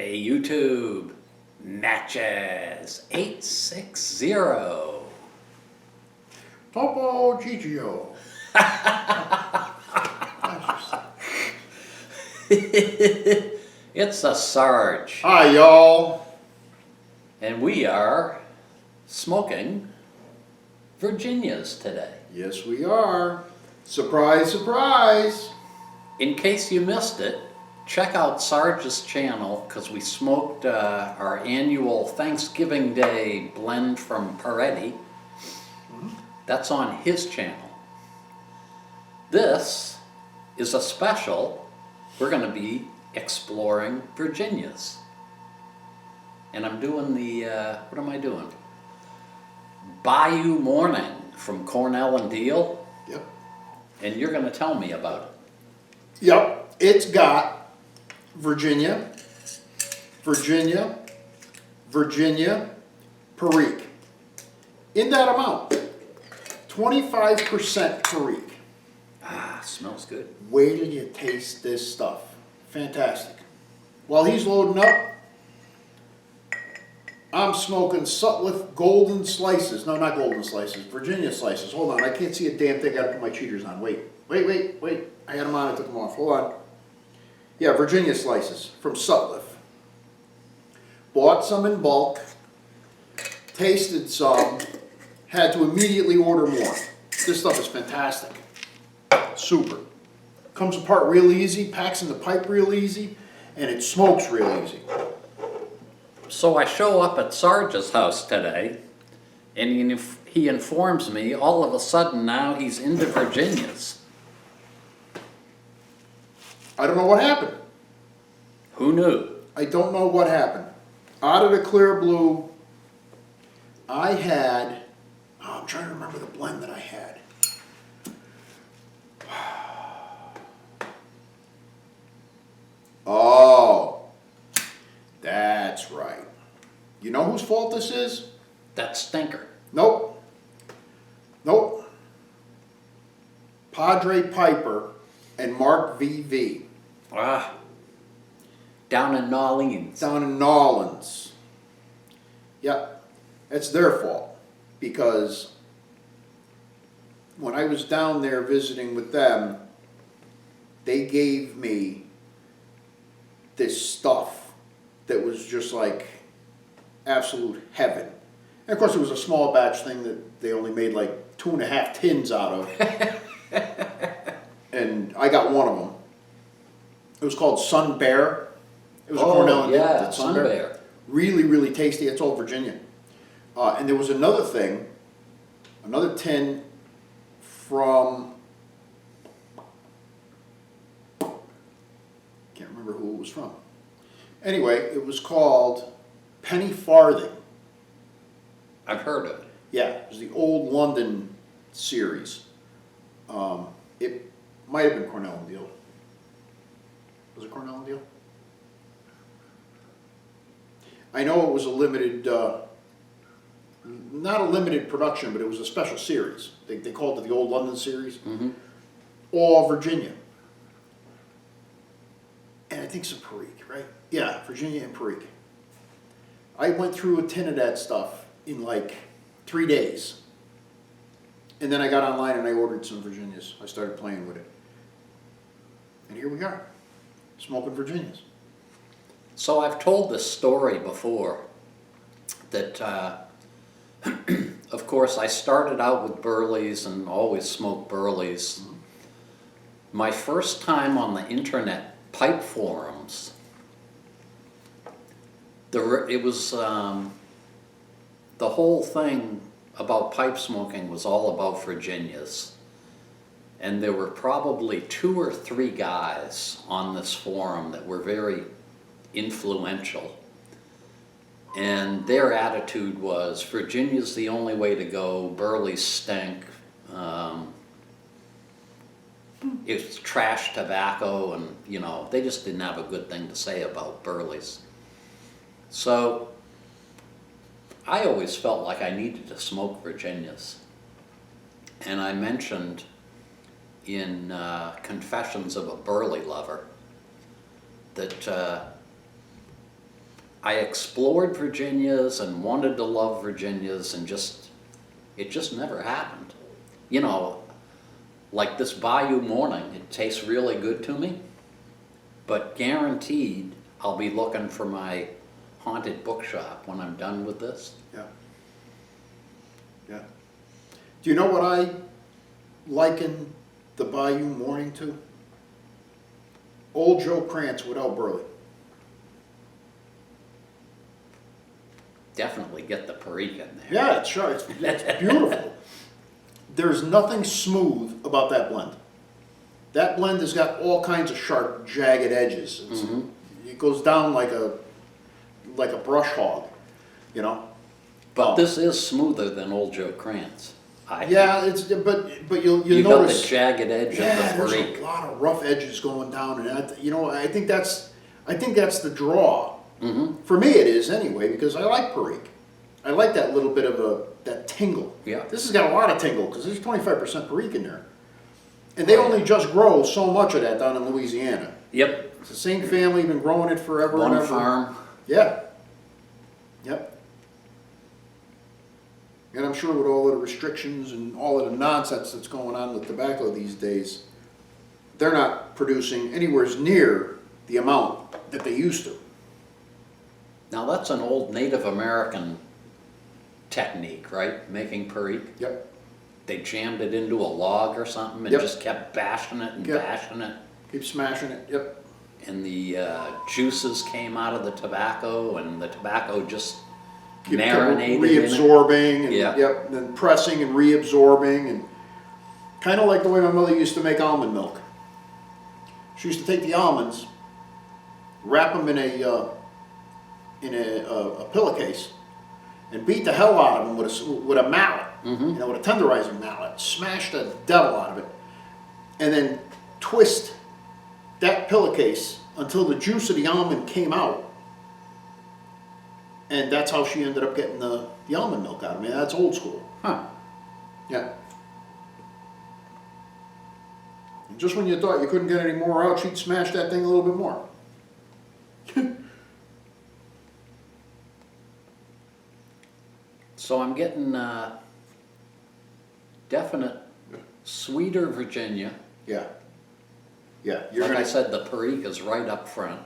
Hey YouTube, Natchez 860. Topo Gigio. It's a Sarge, Hi, y'all. and we are smoking Virginias today. Yes, we are. Surprise, surprise. In case you missed it, check out Sarge's channel because we smoked our annual Thanksgiving Day blend from Peretti. That's on his channel. This is a special. We're going to be exploring Virginias. And I'm doing the, what am I doing? Bayou Morning from Cornell and Deal. Yep. And you're going to tell me about it. Yep. It's got Virginia, Virginia, Virginia, Perique. In that amount, 25% Perique. Ah, smells good. Wait till you taste this stuff. Fantastic. While he's loading up, I'm smoking Sutliff Golden Slices. No, not Golden Slices, Virginia Slices. Hold on, I can't see a damn thing. I gotta put my cheaters on. Wait. I had them on, I took them off. Hold on. Yeah, Virginia Slices from Sutliff. Bought some in bulk, tasted some, had to immediately order more. This stuff is fantastic. Super. Comes apart real easy, packs in the pipe real easy, and it smokes real easy. So I show up at Sarge's house today, and he informs me all of a sudden now he's into Virginias. I don't know what happened. Who knew? I don't know what happened. Out of the clear blue, I had, I'm trying to remember the blend that I had. Oh, that's right. You know whose fault this is? That stinker. Nope. Padre Piper and Mark VV Ah, down in Nolens. down in Nolens. Yep, it's their fault because when I was down there visiting with them, they gave me this stuff that was just like absolute heaven. And of course it was a small batch thing that they only made like 2.5 tins out of. And I got one of them. It was called Sun Bear. It was a Cornell and Deal. Yeah, Sun Bear. Really, really tasty. It's all Virginia. And there was another thing, another tin from, can't remember who it was from. Anyway, it was called Penny Farthing. I've heard of it. Yeah, it was the old London series. It might have been Cornell and Deal. Was it Cornell and Deal? I know it was a limited, not a limited production, but it was a special series. They called it the old London series. Mm-hmm. All Virginia. And I think some Perique, right? Yeah, Virginia and Perique. I went through a tin of that stuff in like 3 days. And then I got online and I ordered some Virginias. I started playing with it. And here we are, smoking Virginias. So I've told this story before that, of course, I started out with Burleys and always smoked Burleys. Mm-hmm. My first time on the internet pipe forums, it was the whole thing about pipe smoking was all about Virginias. And there were probably 2 or 3 guys on this forum that were very influential. And their attitude was, Virginia's the only way to go, Burleys stink, it's trash tobacco, and you know, they just didn't have a good thing to say about Burleys. So I always felt like I needed to smoke Virginias. And I mentioned in Confessions of a Burley Lover that I explored Virginias and wanted to love Virginias and it just never happened. You know, like this Bayou Morning, it tastes really good to me, but guaranteed I'll be looking for my haunted bookshop when I'm done with this. Yeah. Yeah. Do you know what I liken the Bayou Morning to? Old Joe Krantz without Burley. Definitely get the Perique in there. Yeah, it's sure. It's beautiful. There's nothing smooth about that blend. That blend has got all kinds of sharp, jagged edges. It goes down like a brush hog, you know. But this is smoother than Old Joe Krantz. Yeah, it's but you'll You got the notice. jagged edge Yeah, of the there's Perique. a lot of rough edges going down, and I think that's the draw. For me, it is anyway, because I like Perique. I like that little bit of that tingle. Yeah. This has got a lot of tingle because there's 25% Perique in there, and they only just grow so much of that down in Louisiana. Yep, It's the same family, been growing it forever and one ever. farm. Yeah. Yep. And I'm sure with all of the restrictions and all of the nonsense that's going on with tobacco these days, they're not producing anywhere near the amount that they used to. Now that's an old Native American technique, right? Making Perique. Yep. They jammed it into a log or something and Yep. just kept bashing it and Yep. bashing it. Keep smashing it. Yep. And the juices came out of the tobacco and the tobacco just Keep marinated in it. reabsorbing and Yeah. yep, then pressing and reabsorbing, and kind of like the way my mother used to make almond milk. She used to take the almonds, wrap them in a pillowcase, and beat the hell out of them with a mallet, with a tenderizing mallet, smash the devil out of it, and then twist that pillowcase until the juice of the almond came out. And that's how she ended up getting the almond milk out of me. That's old school. Huh. Yeah. And just when you thought you couldn't get any more out, she'd smash that thing a little bit more. So I'm getting definite sweeter Virginia. Yeah. Yeah. You're Like I gonna. said, the Perique is right up front.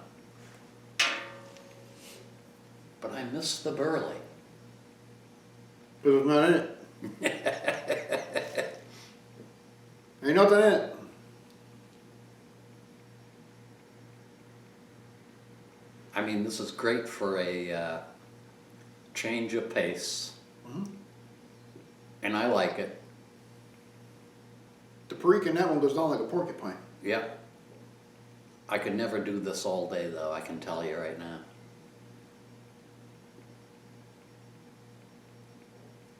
But I miss the Burley. But it's not in it. Ain't nothing in it. I mean, this is great for a change of pace. And I like it. The Perique in that one goes down like a porcupine. Yep. I could never do this all day, though, I can tell you right now.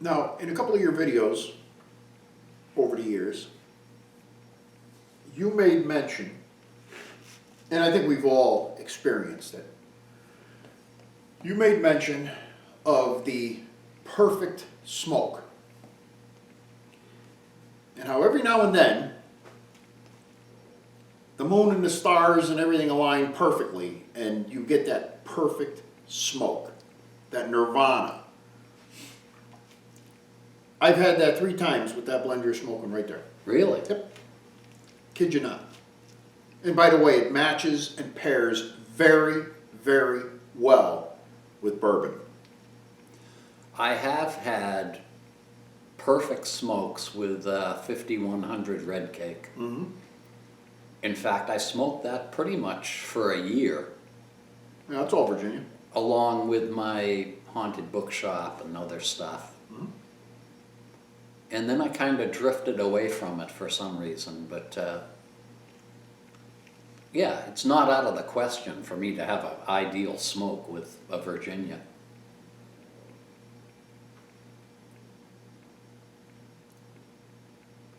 Now, in a couple of your videos over the years, you made mention, and I think we've all experienced it, you made mention of the perfect smoke. And how every now and then, the moon and the stars and everything align perfectly, and you get that perfect smoke, that nirvana. I've had that 3 times with that blend you're smoking right there. Really? Yep. Kid you not. And by the way, it matches and pairs very, very well with bourbon. I have had perfect smokes with 5100 Red Cake. In fact, I smoked that pretty much for a year, Yeah, that's all Virginia. along with my haunted bookshop and other stuff. And then I kind of drifted away from it for some reason, but yeah, it's not out of the question for me to have an ideal smoke with a Virginia.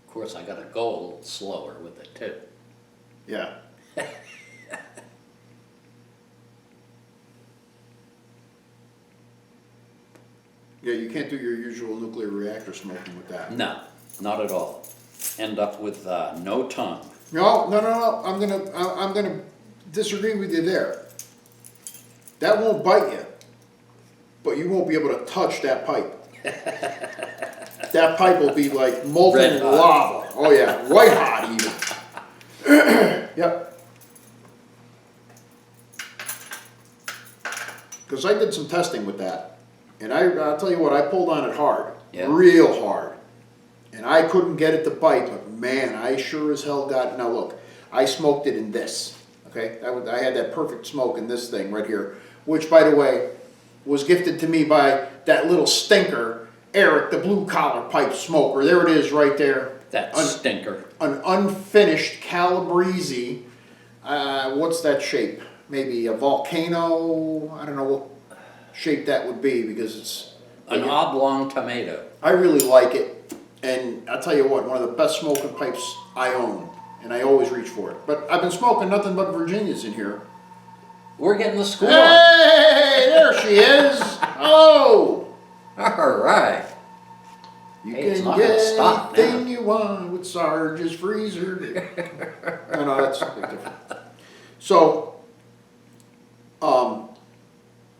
Of course, I gotta go a little slower with it too. Yeah. Yeah, you can't do your usual nuclear reactor smoking with that. No, not at all. End up with no tongue. No. I'm gonna disagree with you there. That won't bite you. but you won't be able to touch that pipe. That pipe will be like molten Red hot. lava. Oh yeah, white hot even. Yep. Because I did some testing with that, and I'll tell you what, I pulled on it hard, Yeah. real hard, and I couldn't get it to bite. But man, I sure as hell got. Now look, I smoked it in this. Okay, I had that perfect smoke in this thing right here, which, by the way, was gifted to me by that little stinker, Eric, the blue collar pipe smoker. There it is, right there. That stinker. An unfinished Calabrese. What's that shape? Maybe a volcano. I don't know what shape that would be because it's An oblong tomato. I really like it, and I'll tell you what, one of the best smoking pipes I own, and I always reach for it. But I've been smoking nothing but Virginias in here. We're getting the school. Hey, there she is. Oh, All right. you Hey, it's can not get gonna stop anything now. you want with Sarge's freezer. No, that's something different. So,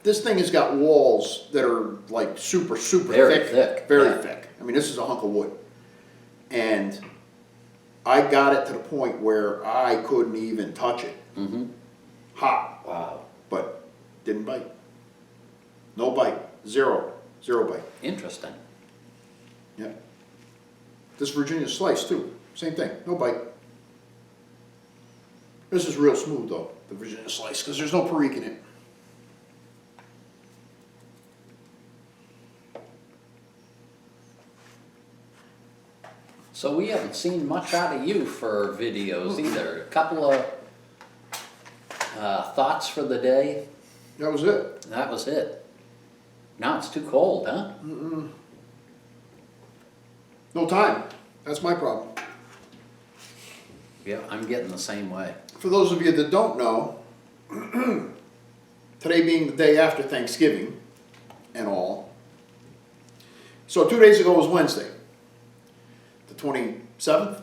this thing has got walls that are like super Very thick, very yeah. thick. I mean, this is a hunk of wood, and I got it to the point where I couldn't even touch it. Mm-hmm. Hot, Wow. but didn't bite. No bite. Zero bite. Interesting. Yeah. This Virginia slice too. Same thing. No bite. This is real smooth though, the Virginia slice, because there's no perique in it. So we haven't seen much out of you for videos either. A couple of thoughts for the day. That was it. That was it. Now it's too cold, huh? No time. That's my problem. Yeah, I'm getting the same way. For those of you that don't know, today being the day after Thanksgiving and all, so 2 days ago was Wednesday, the 27th?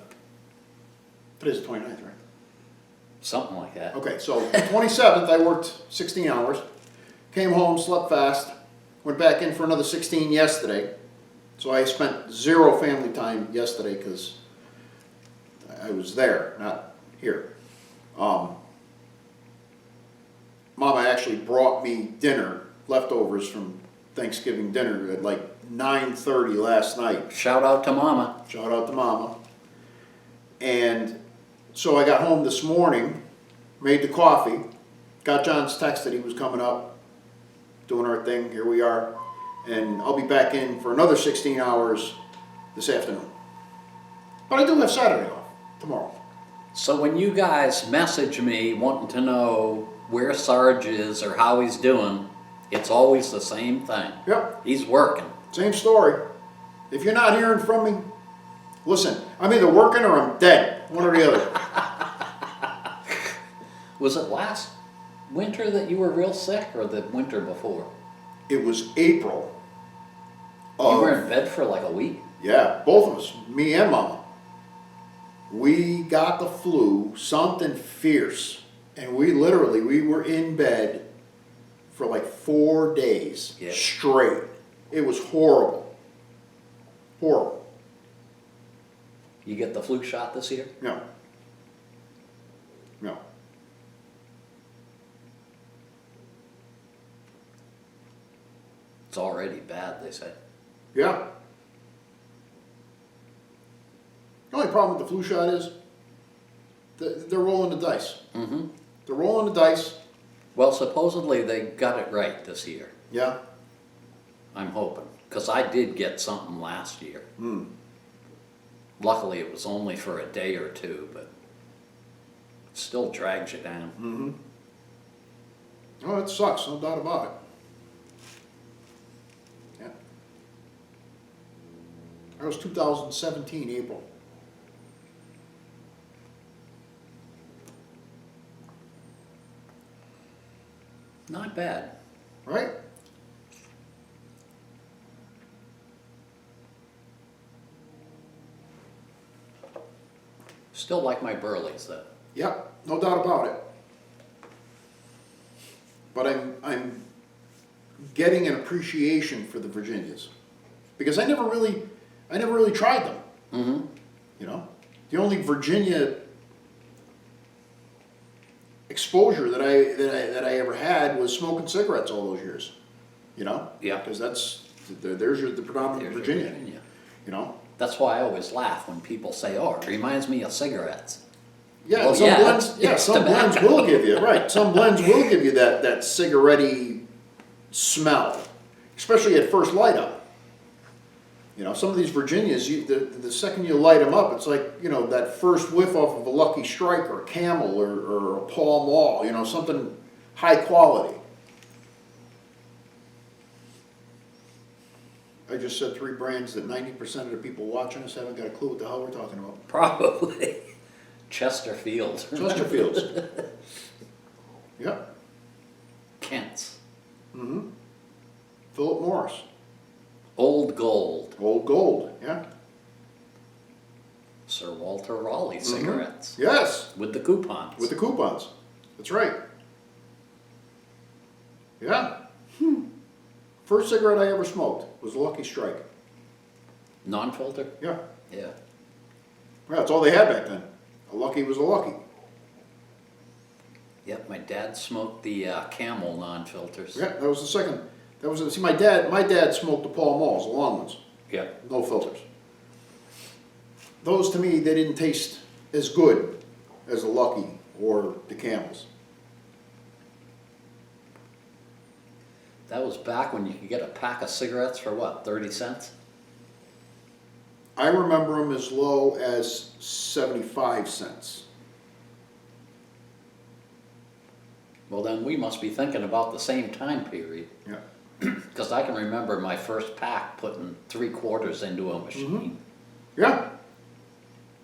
Today's the 29th, right? Something like that. Okay, so the 27th, I worked 16 hours, came home, slept fast, went back in for another 16 yesterday. So I spent zero family time yesterday because I was there, not here. Mama actually brought me dinner, leftovers from Thanksgiving dinner at like 9:30 last night. Shout out to Mama. Shout out to Mama. And so I got home this morning, made the coffee, got John's text that he was coming up, doing our thing, here we are. And I'll be back in for another 16 hours this afternoon. But I do have Saturday off, tomorrow. So when you guys message me wanting to know where Sarge is or how he's doing, it's always the same thing. Yep, He's working. same story. If you're not hearing from me, listen, I'm either working or I'm dead, one or the other. Was it last winter that you were real sick or the winter before? It was April. You were in bed for like a week? Yeah, both of us, me and Mama. We got the flu, something fierce, and we were in bed for like 4 days Yeah. straight. It was horrible. Horrible. You get the flu shot this year? No. No. It's already bad, they say. Yeah. The only problem with the flu shot is they're rolling the dice. Mm-hmm. They're rolling the dice. Well, supposedly they got it right this year. Yeah. I'm hoping. Because I did get something last year. Hmm. Luckily, it was only for a day or two, but it still drags you down. Mm-hmm. Oh, it sucks, no doubt about it. Yeah. That was 2017, April. Not bad. Right? Still like my Burleys, though. Yep, no doubt about it. But I'm getting an appreciation for the Virginias. Because I never really tried them. Mm-hmm. You know, the only Virginia exposure that I ever had was smoking cigarettes all those years. You know, Yeah. because there's the predominant There's Virginia. Virginia. You know, That's why I always laugh when people say, "Oh, it reminds me of cigarettes." yeah. Well, some yeah, blends, it's some blends tobacco. will give you right. Some blends will give you that cigarette-y smell, especially at first light up. You know, some of these Virginias, the second you light them up, it's like, you know, that first whiff off of a Lucky Strike or a Camel or a Pall Mall, you know, something high quality. I just said 3 brands that 90% of the people watching us haven't got a clue what the hell we're talking about. Probably. Chesterfield. Chesterfields. Yep. Kent's. Mm-hmm. Philip Morris. Old Gold. Old Gold. Yeah. Sir Walter Raleigh cigarettes. Yes. With the coupons. With the coupons. That's right. Yeah. First cigarette I ever smoked was a Lucky Strike. Non-filter? Yeah. Yeah. Yeah, that's all they had back then. A Lucky was a Lucky. Yep, my dad smoked the Camel non-filters. Yeah, that was the second. That was see my dad smoked the Pall Malls, the long ones, Yep. no filters. Those to me they didn't taste as good as the Lucky or the Camels. That was back when you could get a pack of cigarettes for what, 30 cents? I remember them as low as 75 cents. Well, then we must be thinking about the same time period. Yeah. Because I can remember my first pack putting 3/4 into a machine. Yeah.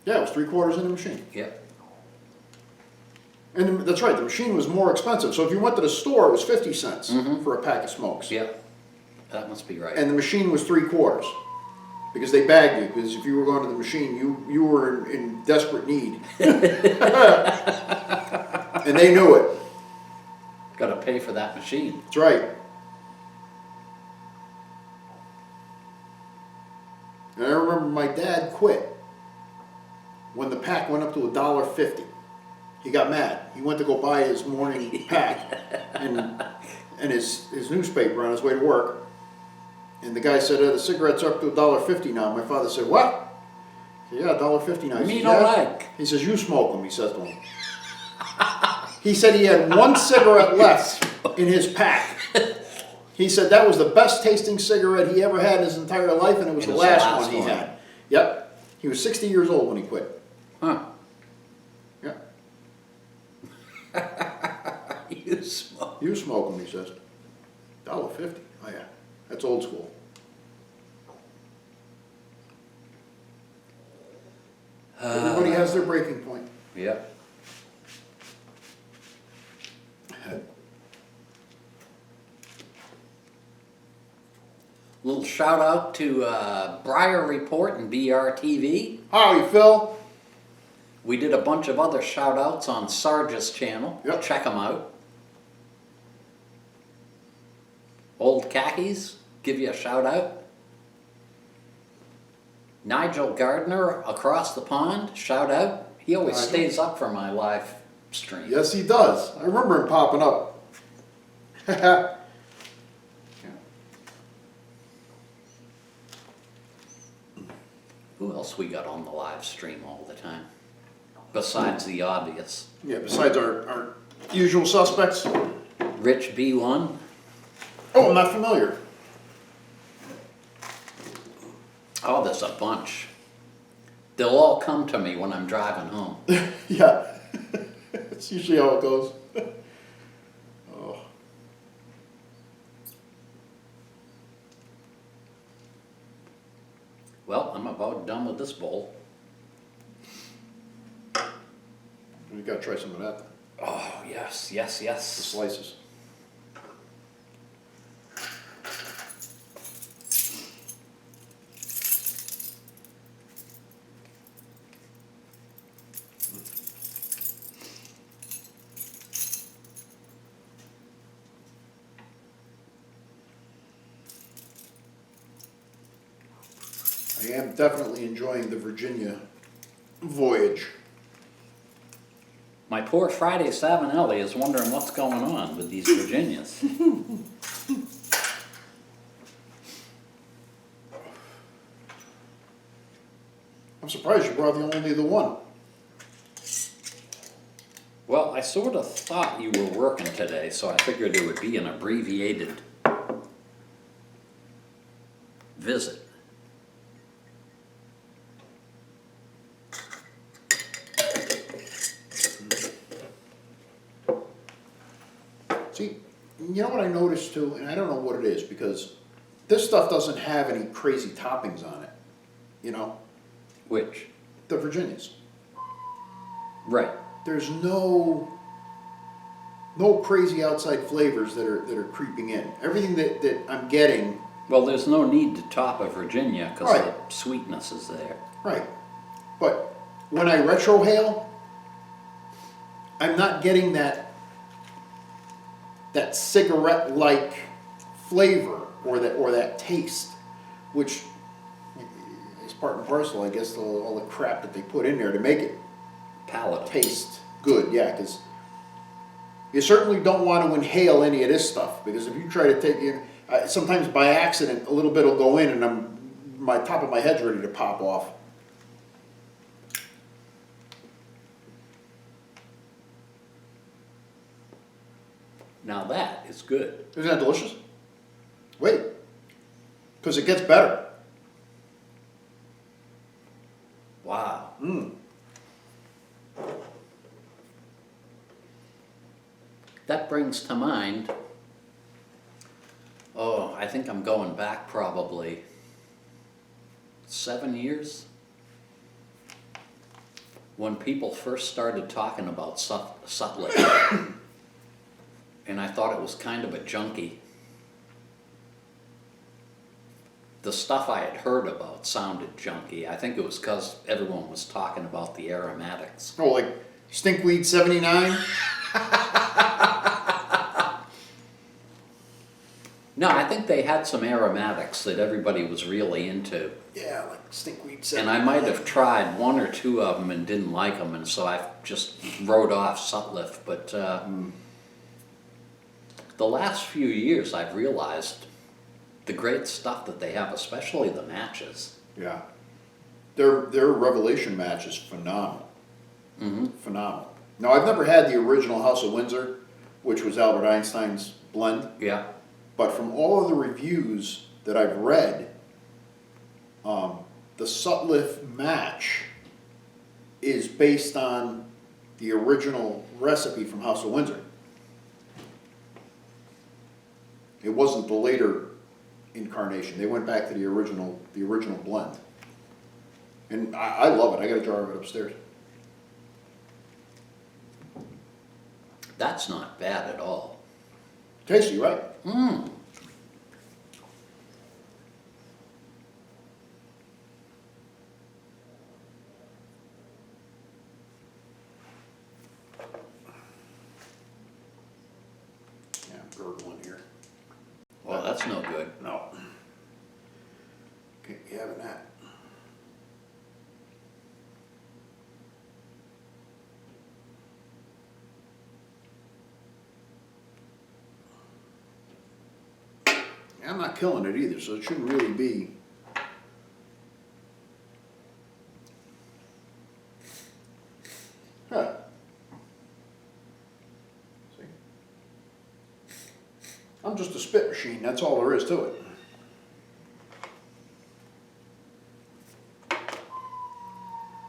Yeah, it was 3/4 in the machine. Yep. And that's right, the machine was more expensive. So if you went to the store, it was 50 cents for a pack of smokes. Yep. That must be right. And the machine was 3/4. Because they bagged you, because if you were going to the machine, you were in desperate need. And they knew it. Got to pay for that machine. That's right. And I remember my dad quit when the pack went up to $1.50. He got mad. He went to go buy his morning pack and his newspaper on his way to work. And the guy said, the cigarette's up to $1.50 now. My father said, what? He said, yeah, $1.50 now. He Me says, no yeah. like. He says, you smoke them, he says to him. He said he had 1 cigarette left in his pack. He said that was the best tasting cigarette he ever had in his entire life, and it was the last one he had. Yep. He was 60 years old when he quit. Huh. Yeah. You smoke. You smoke them, he says. $1.50. Oh yeah. That's old school. Everybody has their breaking point. Yep. Little shout out to Briar Report and BRTV. Howdy, Phil. We did a bunch of other shout outs on Sarge's channel. Yep. Check them out. Old Khakis, give you a shout out. Nigel Gardner across the pond, shout out. He always Nigel. stays up for my live stream. Yes, he does. I remember him popping up. Yeah. Who else we got on the live stream all the time? Besides the obvious. Yeah, besides our usual suspects. Rich B1. Oh, I'm not familiar. Oh, there's a bunch. They'll all come to me when I'm driving home. Yeah. That's usually how it goes. Oh. Well, I'm about done with this bowl. We gotta try some of that. Oh, yes, yes, The yes. slices. I am definitely enjoying the Virginia voyage. My poor Friday Savinelli is wondering what's going on with these Virginias. I'm surprised you brought only the one. Well, I sort of thought you were working today, so I figured it would be an abbreviated visit. See, you know what I noticed too, and I don't know what it is, because this stuff doesn't have any crazy toppings on it, you know, Which? the Virginias. Right. There's no crazy outside flavors that are creeping in. Everything that I'm getting, Well, there's no need to top a Virginia because Right. the sweetness is there. right. But when I retrohale, I'm not getting that cigarette-like flavor or that taste, which is part and parcel, I guess, all the crap that they put in there to make it Palatable. taste good. Yeah, because you certainly don't want to inhale any of this stuff, because if you try to take it, sometimes by accident a little bit will go in and my top of my head's ready to pop off. Now that is good. Isn't that delicious? Wait, because it gets better. Wow. That brings to mind, I think I'm going back probably 7 years. When people first started talking about Sutliff. And I thought it was kind of a junkie. The stuff I had heard about sounded junky. I think it was because everyone was talking about the aromatics. Oh, like Stinkweed 79? No, I think they had some aromatics that everybody was really into. Yeah, like Stinkweed And 79. I might have tried one or two of them and didn't like them, and so I just wrote off Sutliff. But the last few years I've realized the great stuff that they have, especially the matches. Yeah. Their Revelation match is phenomenal. Mm-hmm. Phenomenal. Now, I've never had the original House of Windsor, which was Albert Einstein's blend, Yeah. but from all of the reviews that I've read, the Sutliff match is based on the original recipe from House of Windsor. It wasn't the later incarnation. They went back to the original blend. And I love it. I got a jar of it upstairs. That's not bad at all. Tasty, right? Mmm. Yeah, I'm gurgling here. Well, that's no good. No. Can't be having that. Yeah, I'm not killing it either, so it shouldn't really be. Huh. See? I'm just a spit machine, that's all there is to it.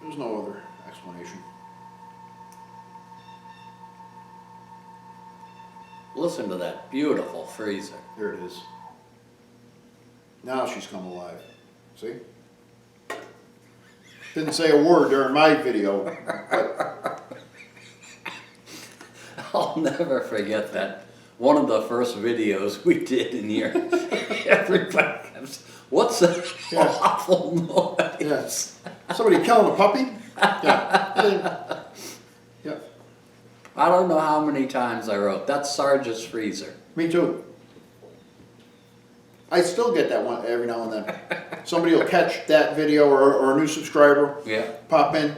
There's no other explanation. Listen to that beautiful freezer. There it is. Now she's come alive. See? Didn't say a word during my video, but I'll never forget that. One of the first videos we did in here, everybody goes, what's that Yeah. awful noise? yes. Somebody killing a puppy? Yeah. Yeah. I don't know how many times I wrote, that's Sarge's freezer. Me too. I still get that one every now and then. Somebody will catch that video or a new subscriber, Yeah. pop in,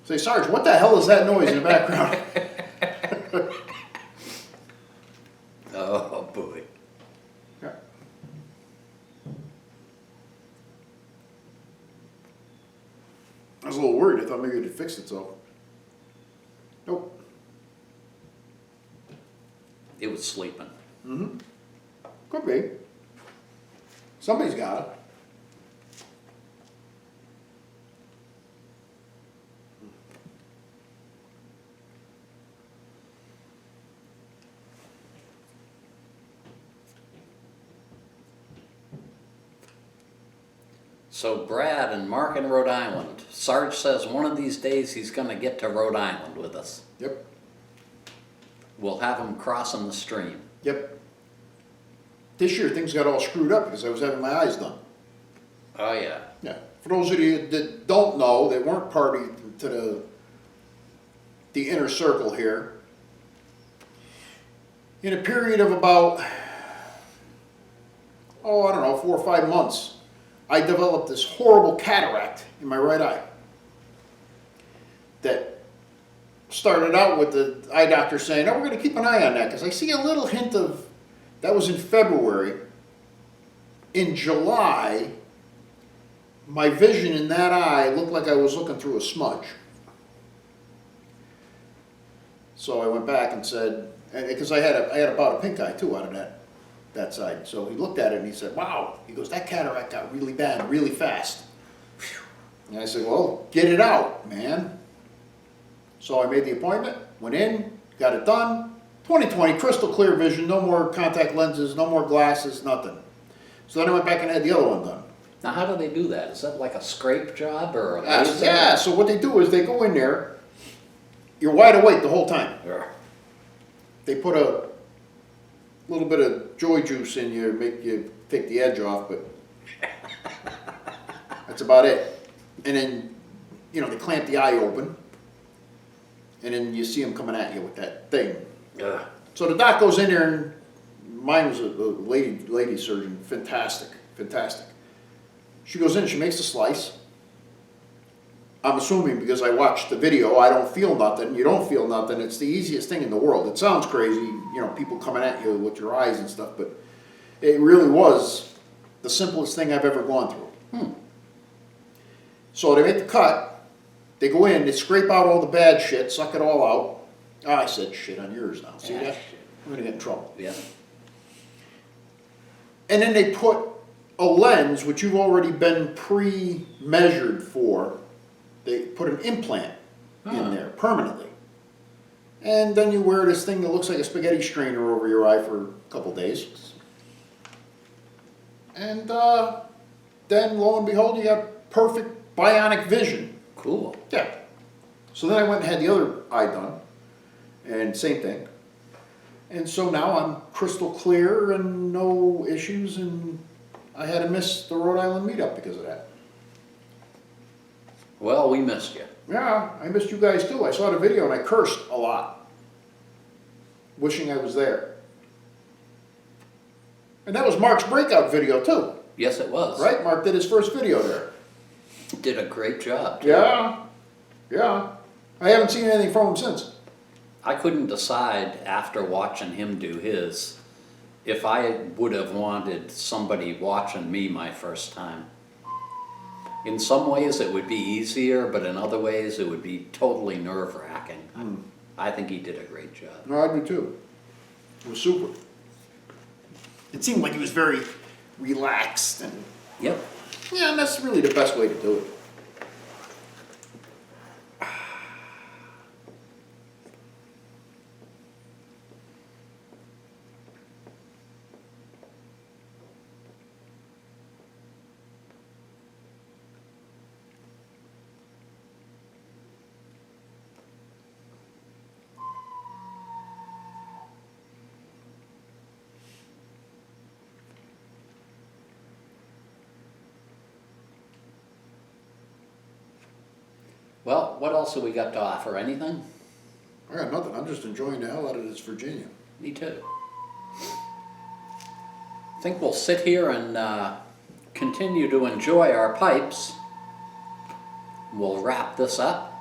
say, Sarge, what the hell is that noise in the background? Oh, boy. Yeah. I was a little worried. I thought maybe it had fixed itself. Nope. It was sleeping. Mm-hmm. Could be. Somebody's got it. So Brad and Mark in Rhode Island. Sarge says one of these days he's going to get to Rhode Island with us. Yep. We'll have him crossing the stream. Yep. This year things got all screwed up because I was having my eyes done. Oh, yeah. Yeah. For those of you that don't know, that weren't party to the inner circle here, in a period of about, I don't know, 4 or 5 months, I developed this horrible cataract in my right eye that started out with the eye doctor saying, oh, we're going to keep an eye on that because I see a little hint of, that was in February. In July, my vision in that eye looked like I was looking through a smudge. So I went back and said, because I had about a pink eye too out of that side. So he looked at it and he said, wow. He goes, that cataract got really bad, really fast. And I said, well, get it out, man. So I made the appointment, went in, got it done. 20/20, crystal clear vision, no more contact lenses, no more glasses, nothing. So then I went back and had the other one done. Now, how do they do that? Is that like a scrape job or a laser? Yeah, so what they do is they go in there, you're wide awake the whole time. Yeah. They put a little bit of joy juice in you, make you take the edge off, but that's about it. And then, they clamp the eye open, and then you see them coming at you with that thing. Yeah. So the doc goes in there, and mine was a lady surgeon, fantastic. She goes in, she makes a slice. I'm assuming because I watched the video, I don't feel nothing. You don't feel nothing. It's the easiest thing in the world. It sounds crazy, people coming at you with your eyes and stuff, but it really was the simplest thing I've ever gone through. So they make the cut. They go in, they scrape out all the bad shit, suck it all out. I said shit on yours now. See that? I'm going to get in trouble. Yeah. And then they put a lens, which you've already been pre-measured for. They put an implant in there permanently. And then you wear this thing that looks like a spaghetti strainer over your eye for a couple days. And then, lo and behold, you got perfect bionic vision. Cool. Yeah. So then I went and had the other eye done. And same thing. And so now I'm crystal clear and no issues, and I had to miss the Rhode Island meetup because of that. Well, we missed you. Yeah, I missed you guys too. I saw the video and I cursed a lot, wishing I was there. And that was Mark's breakout video too, Yes, it was. right? Mark did his first video there. Did a great job, too. Yeah. I haven't seen anything from him since. I couldn't decide after watching him do his if I would have wanted somebody watching me my first time. In some ways it would be easier, but in other ways it would be totally nerve-wracking. I think he did a great job. No, I do too. It was super. It seemed like he was very relaxed and Yep. yeah, and that's really the best way to do it. Well, what else have we got to offer? Anything? I got nothing. I'm just enjoying the hell out of this Virginia. Me too. think we'll sit here and continue to enjoy our pipes. We'll wrap this up.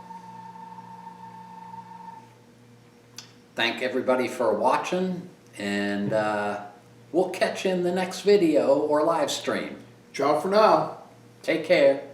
Thank everybody for watching, and we'll catch you in the next video or live stream. Ciao for now. Take care.